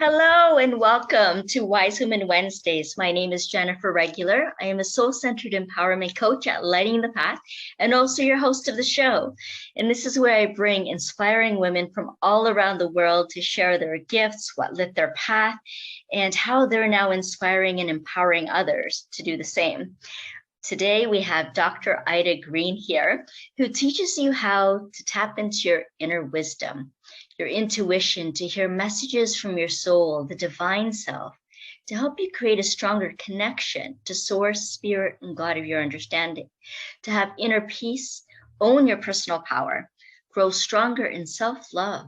Hello and welcome to Wise Women Wednesdays. My name is Jennifer Regular. I am a soul-centered empowerment coach at Lighting the Path and also your host of the show. And this is where I bring inspiring women from all around the world to share their gifts, what lit their path, and how they're now inspiring and empowering others to do the same. Today, we have Dr. Ida Greene here, who teaches you how to tap into your inner wisdom, your intuition, to hear messages from your soul, the divine self, to help you create a stronger connection to source, spirit, and God of your understanding, to have inner peace, own your personal power, grow stronger in self-love,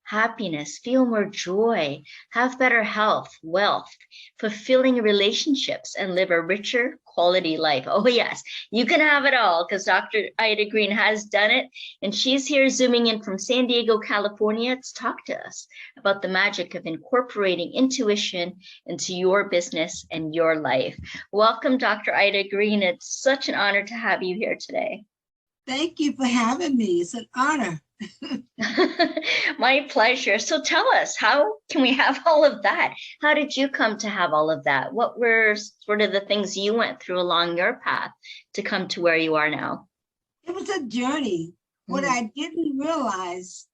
happiness, feel more joy, have better health, wealth, fulfilling relationships, and live a richer quality life. Oh yes, you can have it all because Dr. Ida Greene has done it. And she's here zooming in from San Diego, California to talk to us about the magic of incorporating intuition into your business and your life. Welcome, Dr. Ida Greene. It's such an honor to have you here today. Thank you for having me. It's an honor. My pleasure. So tell us, how can we have all of that? How did you come to have all of that? What were sort of the things you went through along your path to come to where you are now? It was a journey. What I didn't realize,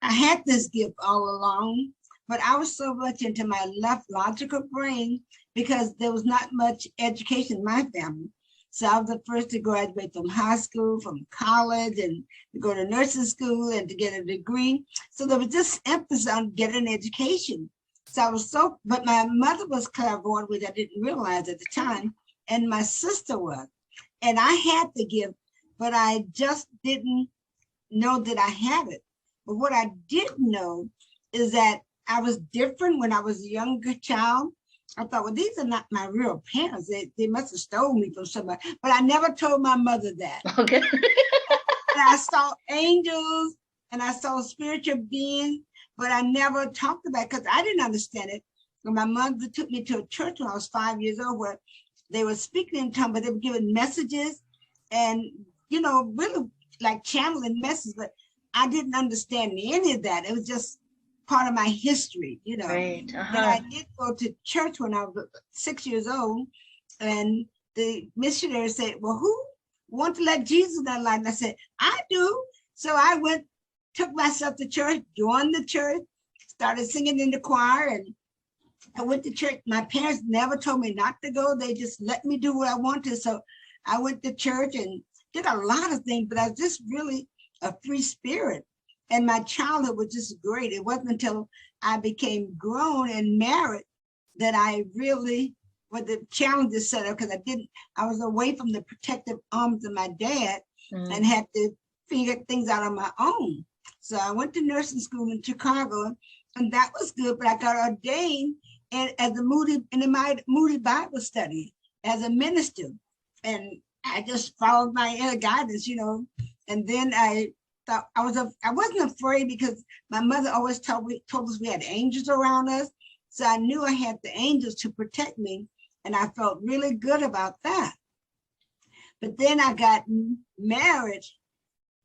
I had this gift all along, but I was so much into my left logical brain because there was not much education in my family. So I was the first to graduate from high school, from college, and to go to nursing school and to get a degree. So there was just emphasis on getting an education. So I was but my mother was clairvoyant, which I didn't realize at the time, and my sister was. And I had the gift, but I just didn't know that I had it. But what I did know is that I was different when I was a younger child. I thought, well, these are not my real parents. They must have stolen me from somebody. But I never told my mother that. Okay. And I saw angels and I saw spiritual beings, but I never talked about it because I didn't understand it. When my mother took me to a church when I was 5 years old, where they were speaking in tongues, but they were giving messages and, really like channeling messages, but I didn't understand any of that. It was just part of my history, Right. But I did go to church when I was 6 years old, and the missionary said, well, who wants to let Jesus in their life? And I said, I do. So I took myself to church, joined the church, started singing in the choir, and I went to church. My parents never told me not to go. They just let me do what I wanted. So I went to church and did a lot of things, but I was just really a free spirit. And my childhood was just great. It wasn't until I became grown and married that I really, with the challenges set up, because I was away from the protective arms of my dad and had to figure things out on my own. So I went to nursing school in Chicago, and that was good, but I got ordained in the Moody Bible study as a minister. And I just followed my inner guidance, and then I wasn't afraid because my mother always told us we had angels around us. So I knew I had the angels to protect me, and I felt really good about that. But then I got married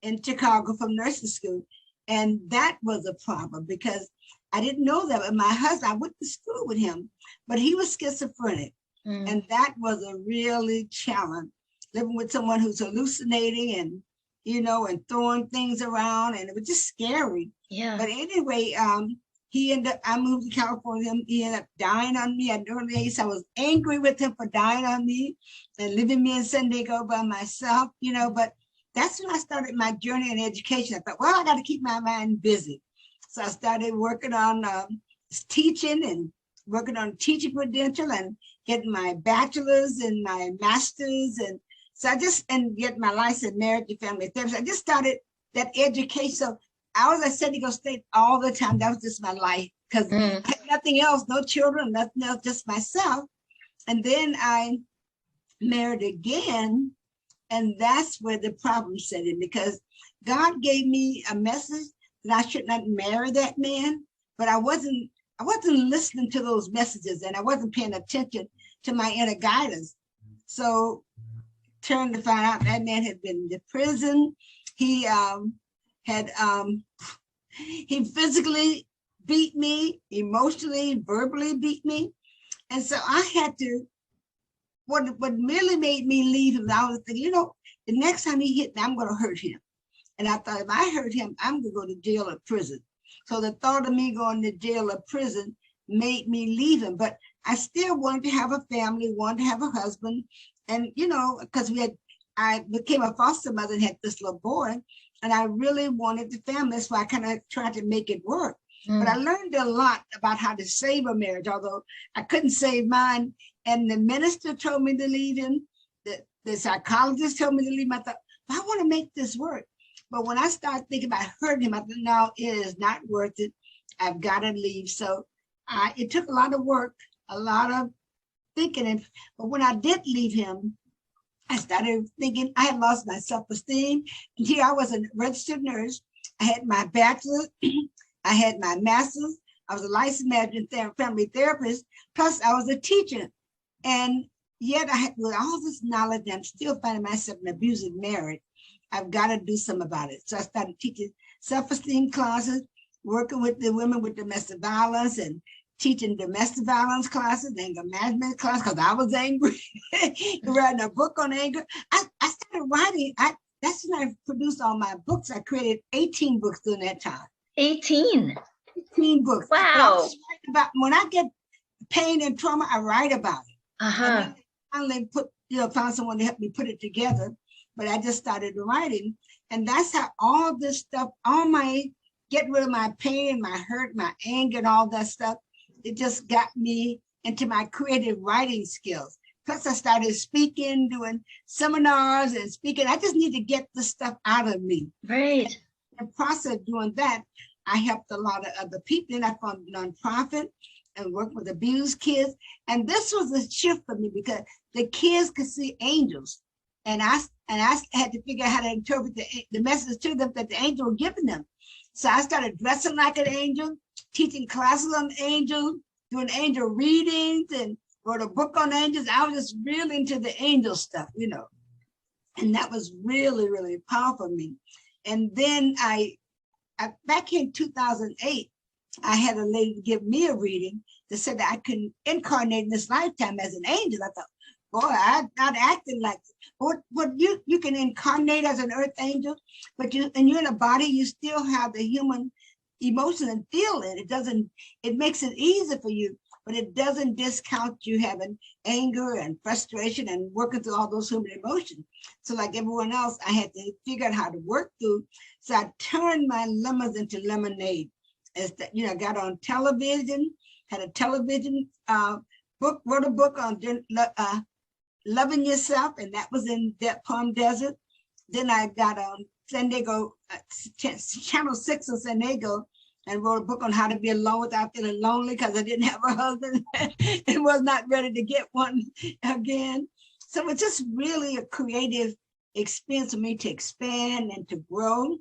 in Chicago from nursing school, and that was a problem because I didn't know that. But my husband, I went to school with him, but he was schizophrenic, and that was a really challenge, living with someone who's hallucinating and and throwing things around, and it was just scary. Yeah. But anyway, I moved to California. He ended up dying on me at an early age. So I was angry with him for dying on me and leaving me in San Diego by myself, but that's when I started my journey in education. I thought, well, I got to keep my mind busy. So I started working on teaching and working on teaching credential and getting my bachelor's and my master's, and so and get my license in marriage and family therapy. I just started that education. So I was at San Diego State all the time. That was just my life because I had nothing else, no children, nothing else, just myself. And then I married again, and that's where the problem set in because God gave me a message that I should not marry that man, but I wasn't listening to those messages, and I wasn't paying attention to my inner guidance. So turned to find out that man had been in prison. He physically beat me emotionally, verbally beat me. And so I had to, what really made me leave him, I was thinking, the next time he hit me, I'm going to hurt him. And I thought, if I hurt him, I'm going to go to jail or prison. So the thought of me going to jail or prison made me leave him. But I still wanted to have a family, wanted to have a husband. And, because I became a foster mother and had this little boy, and I really wanted the family. So I kind of tried to make it work. But I learned a lot about how to save a marriage, although I couldn't save mine. And the minister told me to leave him. The psychologist told me to leave him. I thought, I want to make this work. But when I started thinking about hurting him, I thought, no, it is not worth it. I've got to leave. So it took a lot of work, a lot of thinking. But when I did leave him, I started thinking I had lost my self-esteem. And here I was a registered nurse. I had my bachelor's. I had my master's. I was a licensed marriage and family therapist. Plus, I was a teacher. And yet, with all this knowledge, I'm still finding myself in an abusive marriage. I've got to do something about it. So I started teaching self-esteem classes, working with the women with domestic violence, and teaching domestic violence classes, anger management class, because I was angry, writing a book on anger. I started writing. That's when I produced all my books. I created 18 books during that time. 18 books. Wow. When I get pain and trauma, I write about it. And then finally found someone to help me put it together. But I just started writing. And that's how all this stuff, get rid of my pain, my hurt, my anger, and all that stuff, it just got me into my creative writing skills. Plus I started speaking, doing seminars and speaking. I just need to get the stuff out of me. Right. In the process of doing that, I helped a lot of other people. And I found a nonprofit and worked with abused kids. And this was a shift for me because the kids could see angels. And I had to figure out how to interpret the message to them that the angel was giving them. So I started dressing like an angel, teaching classes on angels, doing angel readings, and wrote a book on angels. I was just really into the angel stuff, and that was really, really powerful for me. And then I back in 2008, I had a lady give me a reading that said that I could incarnate in this lifetime as an angel. I thought, boy, I'm not acting like what you can incarnate as an earth angel, but you're in a body, you still have the human emotion and feeling. It makes it easy for you, but it doesn't discount you having anger and frustration and working through all those human emotions. So like everyone else, I had to figure out how to work through. So I turned my lemons into lemonade. I got on television, had a television book, wrote a book on loving yourself, and that was in Palm Desert. Then I got on San Diego, Channel 6 of San Diego, and wrote a book on how to be alone without feeling lonely because I didn't have a husband and was not ready to get one again. So it's just really a creative experience for me to expand and to grow.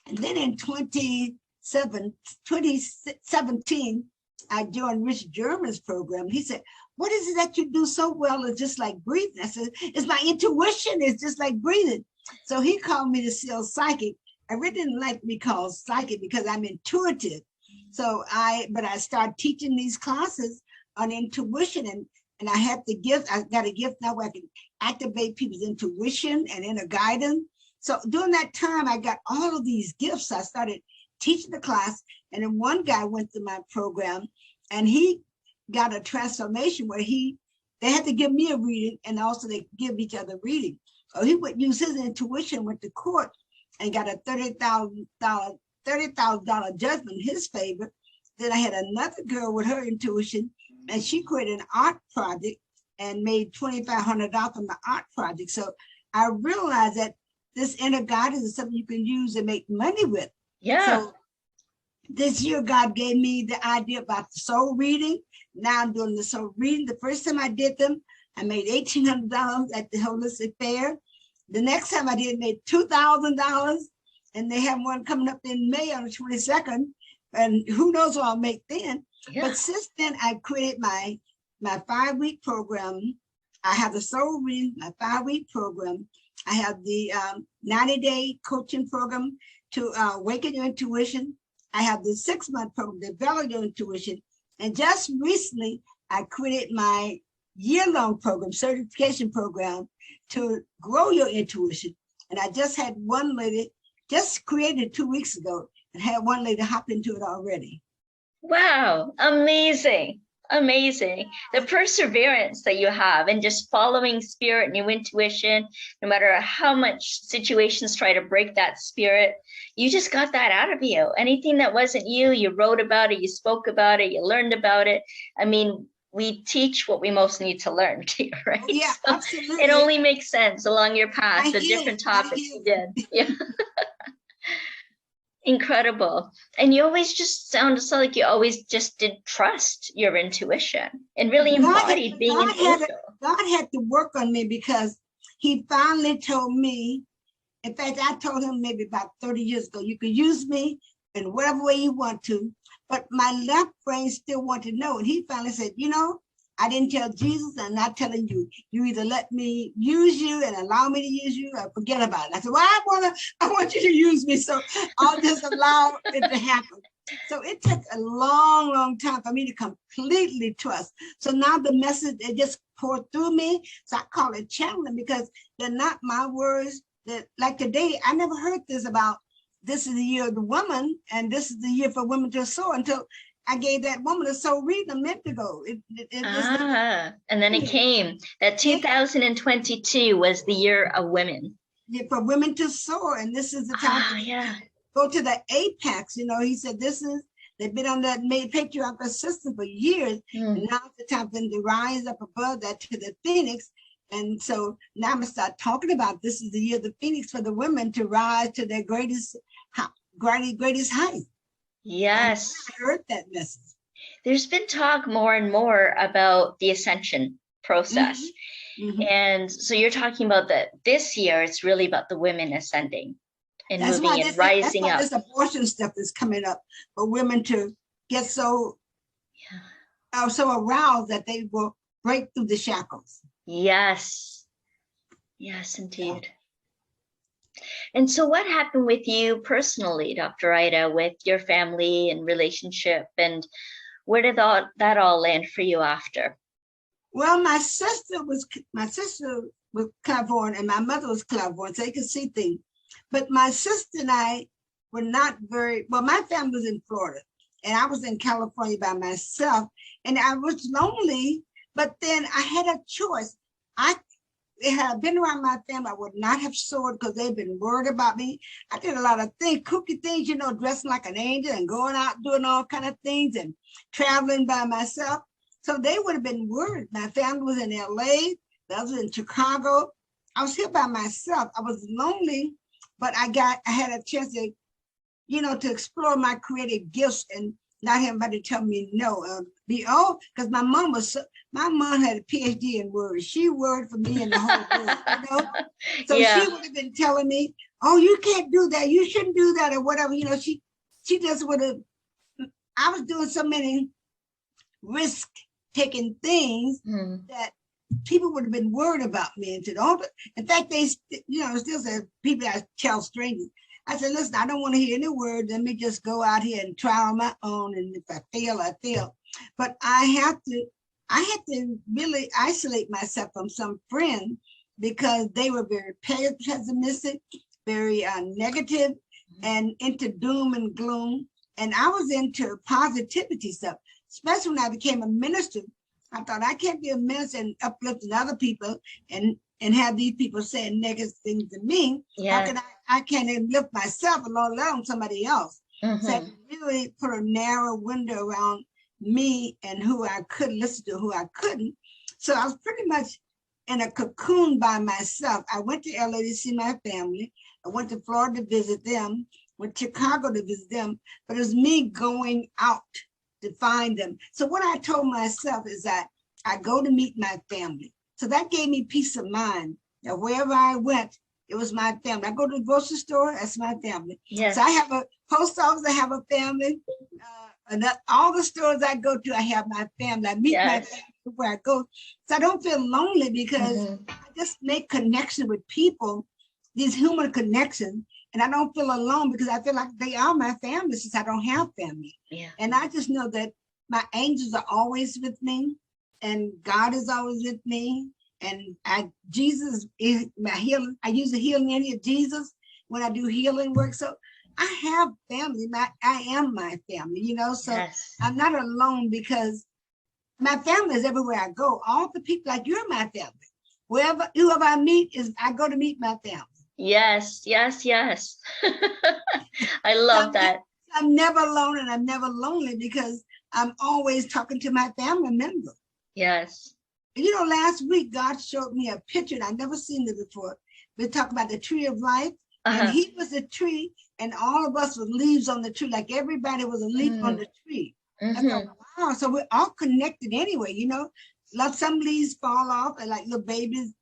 And then in 2017, I joined Rich German's program. He said, what is it that you do so well? It's just like breathing. I said, it's my intuition. It's just like breathing. So he called me the SEAL psychic. I really didn't like to be called psychic because I'm intuitive. So I started teaching these classes on intuition, and I had the gift. I got a gift now where I can activate people's intuition and inner guidance. So during that time, I got all of these gifts. I started teaching the class, and then one guy went through my program, and he got a transformation where they had to give me a reading, and also they give each other reading. So he would use his intuition, went to court, and got a $30,000 judgment in his favor. Then I had another girl with her intuition, and she created an art project and made $2,500 from the art project. So I realized that this inner guidance is something you can use and make money with. Yeah. So this year, God gave me the idea about the soul reading. Now I'm doing the soul reading. The first time I did them, I made $1,800 at the Holistic Fair. The next time I did, made $2,000. And they have one coming up in May on the 22nd. And who knows what I'll make then. Yeah. But since then, I've created my 5-week program. I have the soul reading, my 5-week program. I have the 90-day coaching program to awaken your intuition. I have the 6-month program, Develop Your Intuition. And just recently, I created my year-long program, certification program, to grow your intuition. And I just had one lady, just created 2 weeks ago, and had one lady hop into it already. Wow, amazing. Amazing. The perseverance that you have and just following spirit and your intuition, no matter how much situations try to break that spirit, you just got that out of you. Anything that wasn't you, you wrote about it, you spoke about it, you learned about it. I mean, we teach what we most need to learn, right? Oh, yeah, so absolutely. it only makes sense along your path, I the hear different you. I topics hear you did. Yeah. Incredible. And you always just sound so like you always just did trust your intuition and really embodied being an angel. God had to work on me because he finally told me, in fact, I told him maybe about 30 years ago, you can use me in whatever way you want to, but my left brain still wanted to know. And he finally said, you know, I didn't tell Jesus, I'm not telling you. You either let me use you and allow me to use you or forget about it. I said, well, I want you to use me, so I'll just allow it to happen. So it took a long, long time for me to completely trust. So now the message, it just poured through me. So I call it channeling because they're not my words. That like today, I never heard this about this is the year of the woman and this is the year for women to soar until I gave that woman a soul reading a minute ago. And then it came that 2022 was the year of women. Yeah, for women to soar. And this is the time go to the apex. You know, he said, they've been on that patriarchal system for years. And now it's the time for them to rise up above that to the phoenix. And so now I'm going to start talking about this is the year of the phoenix for the women to rise to their greatest height. Yes. I heard that message. There's been talk more and more about the ascension process. And so you're talking about that this year, it's really about the women ascending and moving and rising up. This abortion stuff is coming up for women to get so aroused that they will break through the shackles. Yes. Yes, indeed. And so what happened with you personally, Dr. Ida, with your family and relationship, and where did that all land for you after? Well, my sister was clairvoyant and my mother was clairvoyant, so they could see things. But my sister and I were not my family was in Florida and I was in California by myself and I was lonely, but then I had a choice. It had been around my family, I would not have soared because they've been worried about me. I did a lot of things, kooky things, you know, dressing like an angel and going out doing all kind of things and traveling by myself. So they would have been worried. My family was in LA, I was in Chicago. I was here by myself. I was lonely, but I had a chance to, you know, to explore my creative gifts and not have anybody tell me no. Because my mom had a PhD in words. She worried for me and the whole world, you know? So she would have been telling me, oh, you can't do that. You shouldn't do that or whatever. You know, she just would have, I was doing so many risk-taking things that people would have been worried about me. And said, in fact, they, you know, still say people that tell strangers. I said, listen, I don't want to hear any word. Let me just go out here and try on my own. And if I fail, I fail. But I had to really isolate myself from some friends because they were very pessimistic, very negative, and into doom and gloom. And I was into positivity stuff, especially when I became a minister. I thought I can't be a minister and uplifting other people and have these people saying negative things to me. How can I can't even lift myself alone somebody else. So I really put a narrow window around me and who I could listen to, who I couldn't. So I was pretty much in a cocoon by myself. I went to LA to see my family. I went to Florida to visit them, went to Chicago to visit them, but it was me going out to find them. So what I told myself is that I go to meet my family. So that gave me peace of mind that wherever I went, it was my family. I go to the grocery store, that's my family. Yes. So I have a post office, I have a family. And all the stores I go to, I have my family. I meet my family where I go. So I don't feel lonely because I just make connection with people, these human connections. And I don't feel alone because I feel like they are my family since I don't have family. Yeah. And I just know that my angels are always with me and God is always with me. And Jesus is my healing. I use the healing name of Jesus when I do healing work. So I have family. I am my family, you know, so Yes. I'm not alone because my family is everywhere I go. All the people, like you're my family. Whoever I meet I go to meet my family. Yes, yes, yes. I So love that. I'm never alone and I'm never lonely because I'm always talking to my family member. Yes. You know, last week, God showed me a picture and I've never seen it before. We talked about the tree of life and he was a tree and all of us were leaves on the tree, like everybody was a leaf on the tree. I thought, wow, so we're all connected anyway, you know, like some leaves fall off and like little babies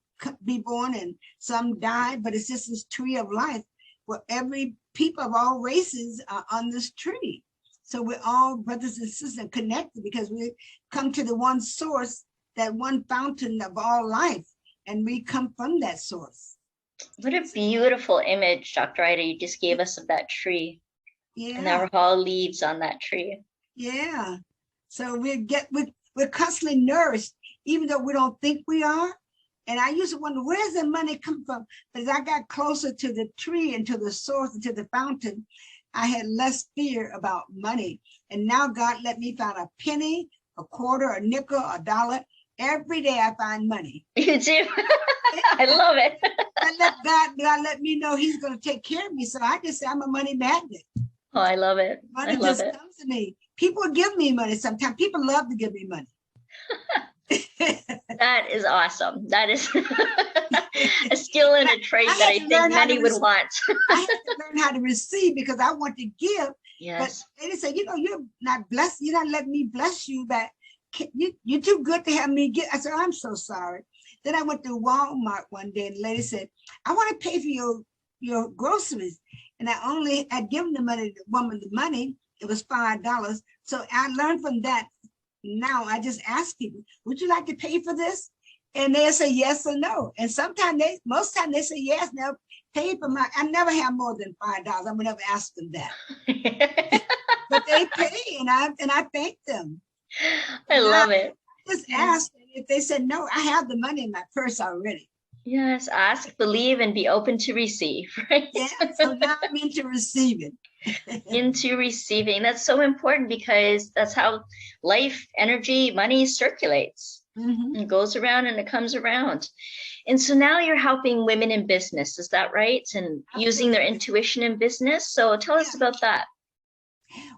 be born and some die, but it's just this tree of life where every people of all races are on this tree. So we're all brothers and sisters connected because we come to the one source, that one fountain of all life, and we come from that source. What a beautiful image, Dr. Ida, you just gave us of that tree. Yeah. And there were all leaves on that tree. Yeah. So we're constantly nourished, even though we don't think we are. And I used to wonder, where's the money come from? But as I got closer to the tree and to the source and to the fountain, I had less fear about money. And now God let me find a penny, a quarter, a nickel, a dollar. Every day I find money. You do? I love it. God let me know he's going to take care of me. So I just say I'm a money magnet. Oh, I love it. Money just comes to me. People give me money sometimes. People love to give me money. That is awesome. That is a skill and a trait that I think many would want. I had to learn how to receive because I want to give. Yes. But they say, you know, you're not blessed. You're not letting me bless you back. You're too good to have me give. I said, I'm so sorry. Then I went to Walmart one day and the lady said, I want to pay for your groceries. And I'd given the woman the money. It was $5. So I learned from that. Now I just ask people, would you like to pay for this? And they'll say yes or no. And most times they say yes. They'll pay for I never have more than $5. I would never ask them that. But they pay and I thank them. I love it. Just ask. If they said no, I have the money in my purse already. Yes, ask, believe, and be open to receive, right? Yeah, so now I'm into receiving. Into receiving. That's so important because that's how life, energy, money circulates. It goes around and it comes around. And so now you're helping women in business, is that right? And using their intuition in business. So tell us about that.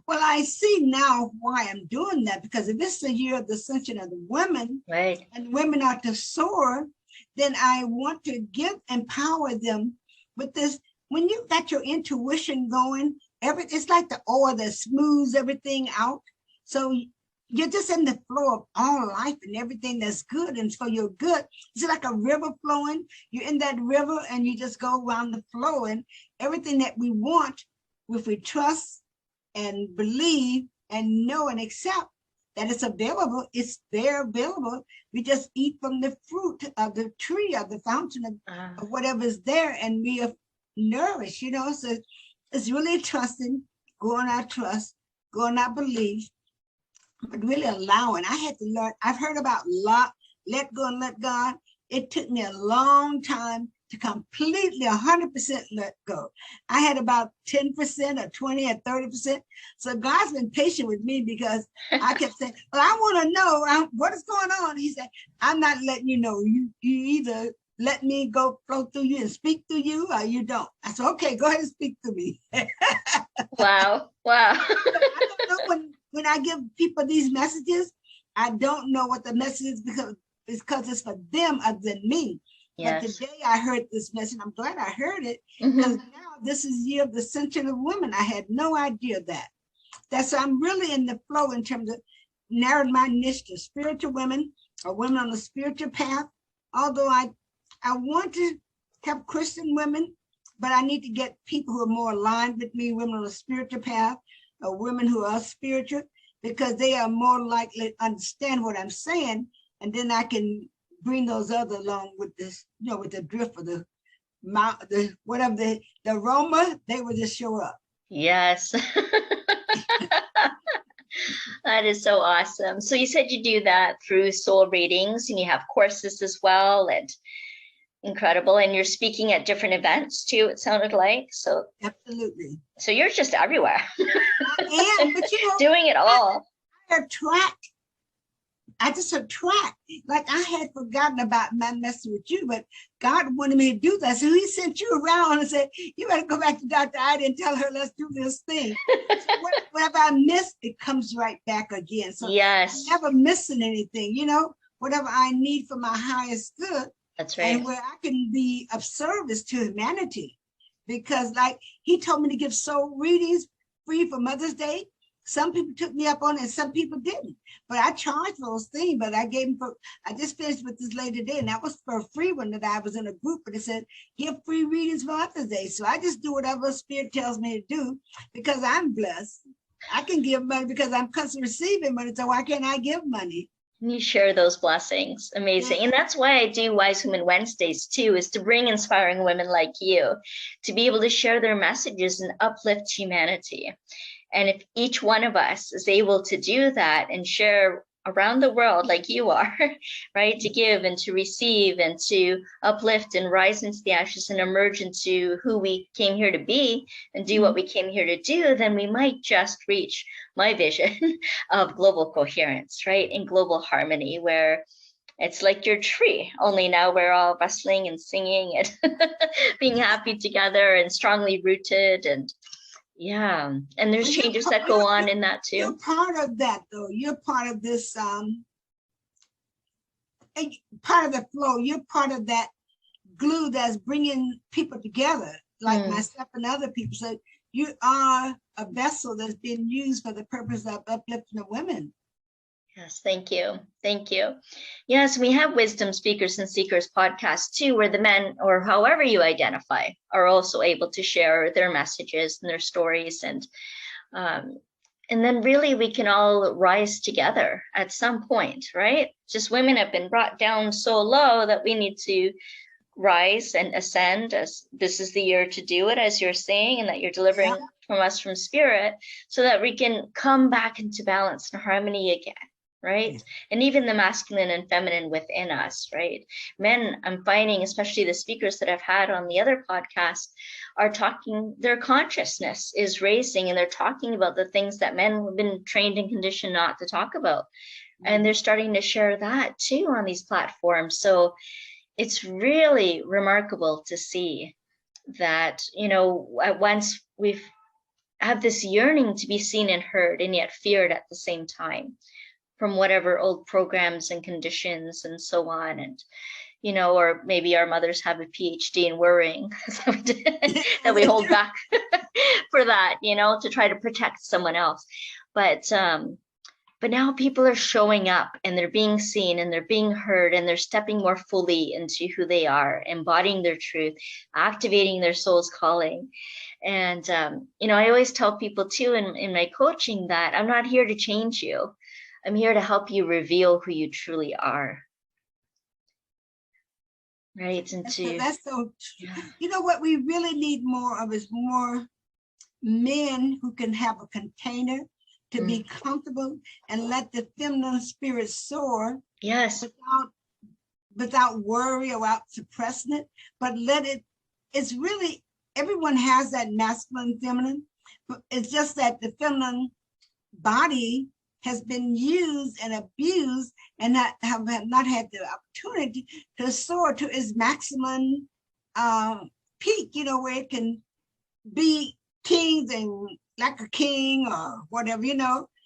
Well, I see now why I'm doing that, because if this is the year of the ascension of the women, right, and women are to soar, then I want to empower them with this. When you got your intuition going, it's like the oil that smooths everything out. So you're just in the flow of all life and everything that's good and for your good. It's like a river flowing. You're in that river and you just go around the flow, and everything that we want, if we trust and believe and know and accept that it's available, it's there available. We just eat from the fruit of the tree, of the fountain of whatever's there, and we are nourished, you know. So it's really trusting, going our trust, going our belief, but really allowing. I had to learn. I've heard about let go and let God. It took me a long time to completely 100% let go. I had about 10% or 20 or 30%. So God's been patient with me because I kept saying, well, I want to know what is going on. He said, I'm not letting you know. You either let me go flow through you and speak through you, or you don't. I said, okay, go ahead and speak to me. Wow. I don't know when I give people these messages, I don't know what the message is because it's for them other than me. Yes. But today I heard this message. I'm glad I heard it because now this is year of the ascension of women. I had no idea that. That's I'm really in the flow in terms of narrowing my niche to spiritual women or women on the spiritual path. Although I want to have Christian women, but I need to get people who are more aligned with me, women on the spiritual path or women who are spiritual, because they are more likely to understand what I'm saying, and then I can bring those other along with this, with the drift of the whatever the aroma, they would just show up. Yes. That is so awesome. So you said you do that through soul readings and you have courses as well, and incredible. And you're speaking at different events too, it sounded like. So absolutely. So you're just everywhere. I am, but doing it all. I just attract. Like I had forgotten about my messing with you, but God wanted me to do that. So he sent you around and said, you better go back to Dr. Ida and tell her, let's do this thing. So whatever I miss, it comes right back again. So yes, I'm never missing anything, whatever I need for my highest good. That's right. And where I can be of service to humanity. Because like he told me to give soul readings free for Mother's Day. Some people took me up on it and some people didn't. But I charged for those things, but I just finished with this lady today, and that was for a free one that I was in a group, and it said, give free readings for Mother's Day. So I just do whatever Spirit tells me to do because I'm blessed. I can give money because I'm constantly receiving money, so why can't I give money? You share those blessings. Amazing. Yeah. And that's why I do Wise Women Wednesdays too, is to bring inspiring women like you to be able to share their messages and uplift humanity. And if each one of us is able to do that and share around the world like you are, right, to give and to receive and to uplift and rise into the ashes and emerge into who we came here to be and do what we came here to do, then we might just reach my vision of global coherence, right, in global harmony, where it's like your tree, only now we're all rustling and singing and being happy together and strongly rooted. And yeah, and there's changes that go on in that too. You're part of that, though. You're part of this, part of the flow. You're part of that glue that's bringing people together, like myself and other people. So you are a vessel that's been used for the purpose of uplifting the women. Yes, thank you. Thank you. Yes, we have Wisdom Speakers and Seekers podcast too, where the men, or however you identify, are also able to share their messages and their stories. And then really we can all rise together at some point, right? Just women have been brought down so low that we need to rise and ascend, as this is the year to do it, as you're saying, and that you're delivering from us from Spirit, so that we can come back into balance and harmony again. Right. And even the masculine and feminine within us, right? Men, I'm finding, especially the speakers that I've had on the other podcast, are talking, their consciousness is raising, and they're talking about the things that men have been trained and conditioned not to talk about. And they're starting to share that too on these platforms. So it's really remarkable to see that, at once we've have this yearning to be seen and heard, and yet feared at the same time, from whatever old programs and conditions and so on. And, or maybe our mothers have a PhD in worrying that we hold back for that, to try to protect someone else. But now people are showing up, and they're being seen, and they're being heard, and they're stepping more fully into who they are, embodying their truth, activating their soul's calling. And, I always tell people too in my coaching that I'm not here to change you. I'm here to help you reveal who you truly are. Right. And that's so true. What we really need more of is more men who can have a container to be comfortable and let the feminine spirit soar. Yes. Without worry or without suppressing it, but it's really, everyone has that masculine, feminine, but it's just that the feminine body has been used and abused and have not had the opportunity to soar to its maximum peak, where it can be kings and like a king or whatever,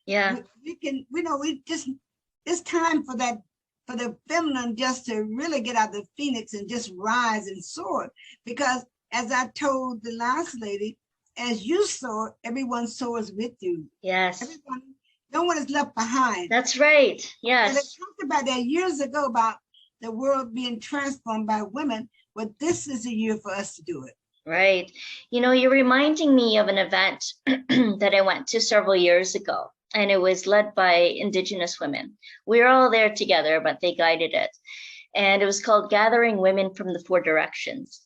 Yeah. It's time for that, for the feminine just to really get out of the phoenix and just rise and soar. Because as I told the last lady, as you soar, everyone soars with you. Yes. No one is left behind. That's right. Yes. And they talked about that years ago, about the world being transformed by women, but this is a year for us to do it. Right. You're reminding me of an event that I went to several years ago, and it was led by Indigenous women. We were all there together, but they guided it. And it was called Gathering Women from the Four Directions.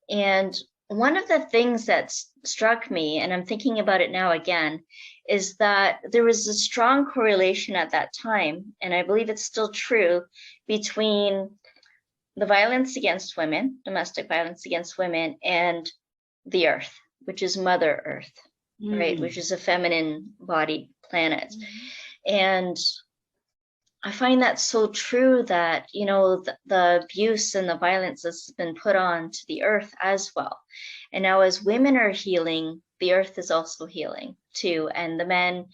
And one of the things that struck me, and I'm thinking about it now again, is that there was a strong correlation at that time, and I believe it's still true, between the violence against women, domestic violence against women, and the earth, which is Mother Earth, right? Which is a feminine bodied planet. And I find that so true that, you know, the abuse and the violence that's been put on to the earth as well. And now as women are healing, the earth is also healing too. And the men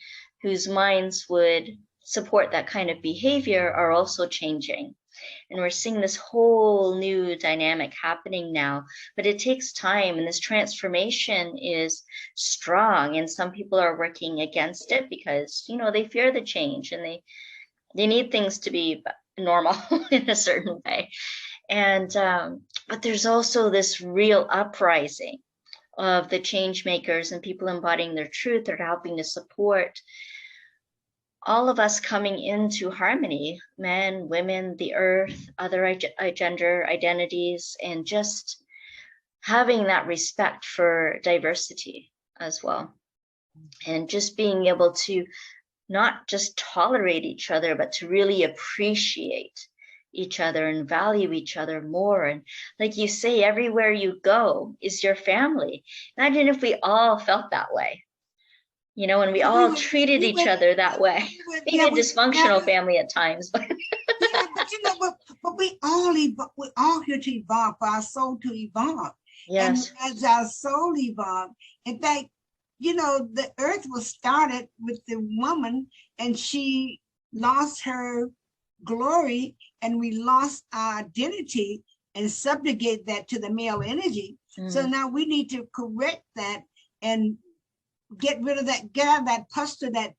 whose minds would support that kind of behavior are also changing. And we're seeing this whole new dynamic happening now, but it takes time, and this transformation is strong. And some people are working against it because, you know, they fear the change, and they need things to be normal in a certain way. And but there's also this real uprising of the change makers and people embodying their truth that are helping to support all of us coming into harmony, men, women, the earth, other gender identities, and just having that respect for diversity as well. And just being able to not just tolerate each other, but to really appreciate each other and value each other more. And like you say, everywhere you go is your family. Imagine if we all felt that way, you know, and we all treated each other that way. Maybe a dysfunctional family at times, but yeah, but you know, but we all here to evolve, for our soul to evolve. yes. And as our soul evolved, in fact, you know, the earth was started with the woman, and she lost her glory, and we lost our identity and subjugate that to the male energy. So now we need to correct that and get rid of that, get out of that posture, that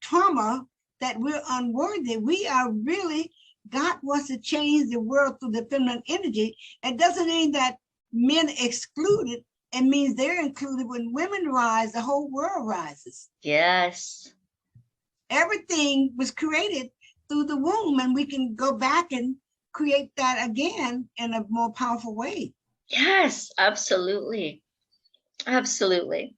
trauma, that we're unworthy. We are really, God wants to change the world through the feminine energy. It doesn't mean that men excluded. It means they're included. When women rise, the whole world rises. Yes. Everything was created through the womb, and we can go back and create that again in a more powerful way. Yes, absolutely. Absolutely.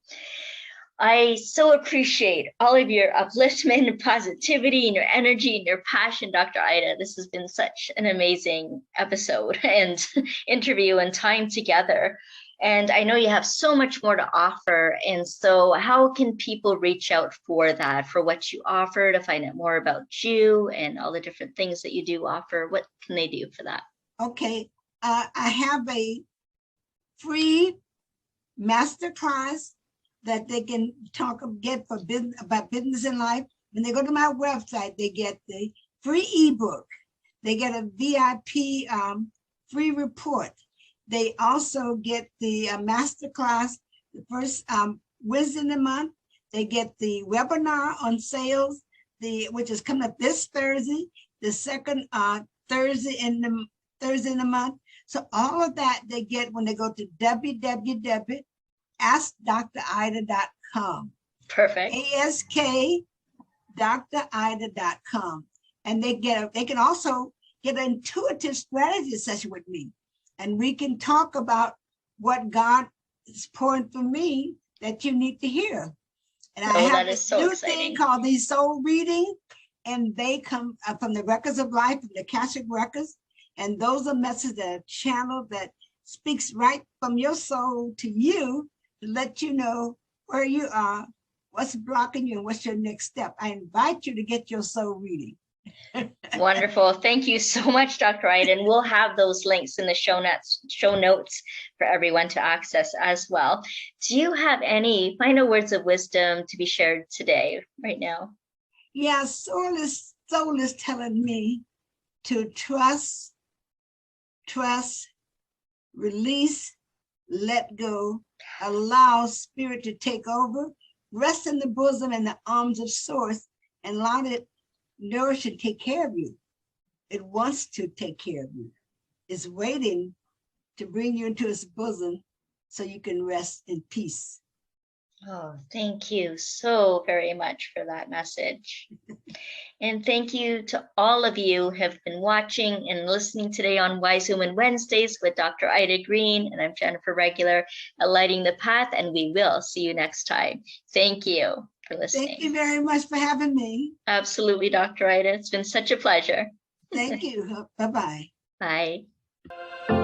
I so appreciate all of your upliftment and positivity and your energy and your passion, Dr. Ida. This has been such an amazing episode and interview and time together. And I know you have so much more to offer. And so how can people reach out for that, for what you offer, to find out more about you and all the different things that you do offer? What can they do for that? Okay. I have a free masterclass that they can get for business, about business in life. When they go to my website, they get the free ebook. They get a VIP free report. They also get the masterclass the first Wednesday in the month. They get the webinar on sales, which is coming up this Thursday, the second Thursday in the month. So all of that they get when they go to www.askdrida.com. Perfect. askdrida.com. And they can also get an intuitive strategy session with me. And we can talk about what God is pouring for me that you need to hear. And I have this new thing called the soul reading, and they come from the records of life, the Akashic records. And those are messages that are channeled, that speaks right from your soul to you, to let you know where you are, what's blocking you, and what's your next step. I invite you to get your soul reading. Wonderful. Thank you so much, Dr. Ida. And we'll have those links in the show notes for everyone to access as well. Do you have any final words of wisdom to be shared today, right now? Yeah, soul is telling me to trust, release, let go, allow spirit to take over, rest in the bosom and the arms of source, and allow it nourish and take care of you. It wants to take care of you. It's waiting to bring you into its bosom so you can rest in peace. Oh, thank you so very much for that message. And thank you to all of you who have been watching and listening today on Wise Women Wednesdays with Dr. Ida Greene, and I'm Jennifer Regular at Lighting the Path, and we will see you next time. Thank you for listening. Thank you very much for having me. Absolutely, Dr. Ida. It's been such a pleasure. Thank you. Bye-bye. Bye.